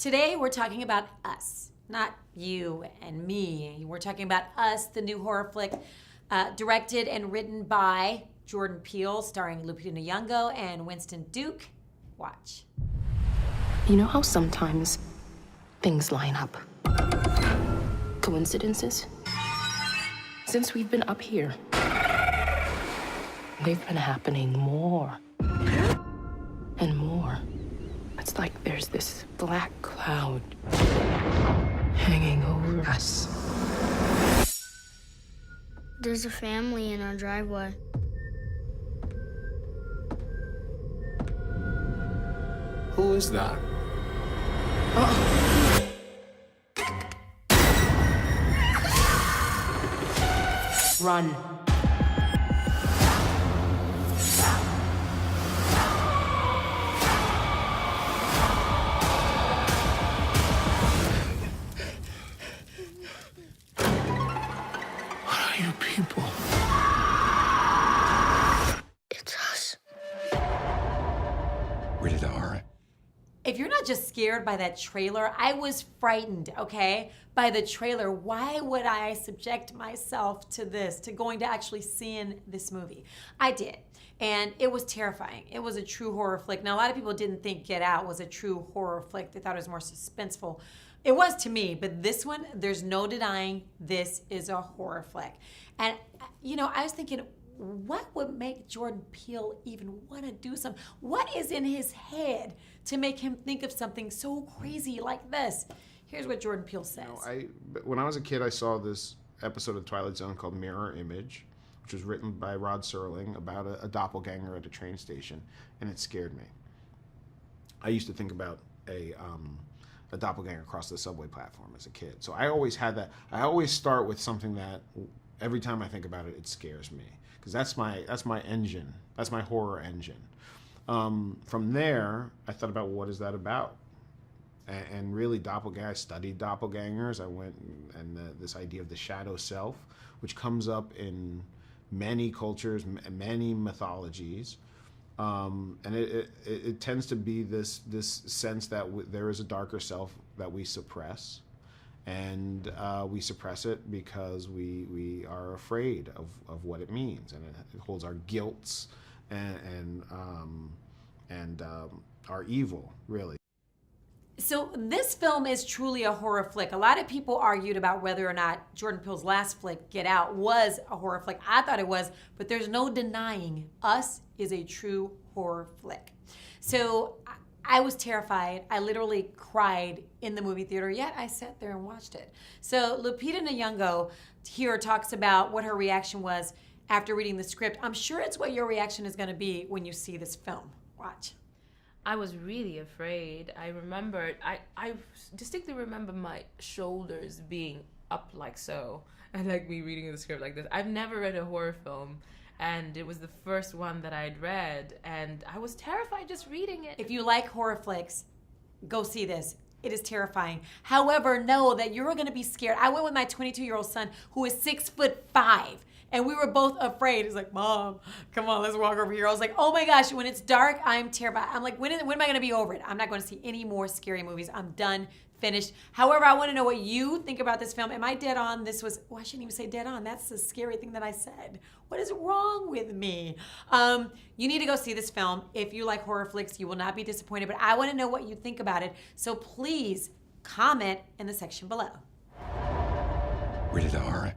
Today we're talking about Us, not you and me. We're talking about Us, the new horror flick, directed and written by Jordan Peele, starring Lupita Nyong'o and Winston Duke. Watch. You know how sometimes things line up? Coincidences? Since we've been up here, they've been happening more and more. It's like there's this black cloud hanging over us. There's a family in our driveway. Who is that? Run. What are you people? It's us. Rated R. If you're not just scared by that trailer, I was frightened, okay? By the trailer. Why would I subject myself to this, to going to actually seeing this movie? I did, and it was terrifying. It was a true horror flick. Now, a lot of people didn't think Get Out was a true horror flick. They thought it was more suspenseful. It was to me, but this one, there's no denying this is a horror flick. And, you know, I was thinking, what would make Jordan Peele even want to do something? What is in his head to make him think of something so crazy like this? Here's what Jordan Peele says. When I was a kid, I saw this episode of Twilight Zone called Mirror Image, which was written by Rod Serling about a doppelganger at a train station, and it scared me. I used to think about a doppelganger across the subway platform as a kid. So I always had that. I always start with something that every time I think about it, it scares me. Because that's my engine. That's my horror engine. From there, I thought about what is that about, and really I studied doppelgangers. I went and this idea of the shadow self, which comes up in many cultures, many mythologies, and it tends to be this sense that there is a darker self that we suppress. And we suppress it because we are afraid of what it means, and it holds our guilts and our evil, really. So this film is truly a horror flick. A lot of people argued about whether or not Jordan Peele's last flick, Get Out, was a horror flick. I thought it was, but there's no denying Us is a true horror flick. So I was terrified. I literally cried in the movie theater, yet I sat there and watched it. So Lupita Nyong'o here talks about what her reaction was after reading the script. I'm sure it's what your reaction is going to be when you see this film. Watch. I was really afraid. I distinctly remember my shoulders being up like so, and like me reading the script like this. I've never read a horror film, and it was the first one that I'd read, and I was terrified just reading it. If you like horror flicks, go see this. It is terrifying. However, know that you're going to be scared. I went with my 22-year-old son, who is 6'5", and we were both afraid. He's like, Mom, come on, let's walk over here. I was like, oh my gosh, when it's dark, I'm terrified. I'm like, when am I going to be over it? I'm not going to see any more scary movies. I'm done. Finished. However, I want to know what you think about this film. Am I dead on? I shouldn't even say dead on. That's the scary thing that I said. What is wrong with me? You need to go see this film. If you like horror flicks, you will not be disappointed. But I want to know what you think about it. So please comment in the section below. Rated R.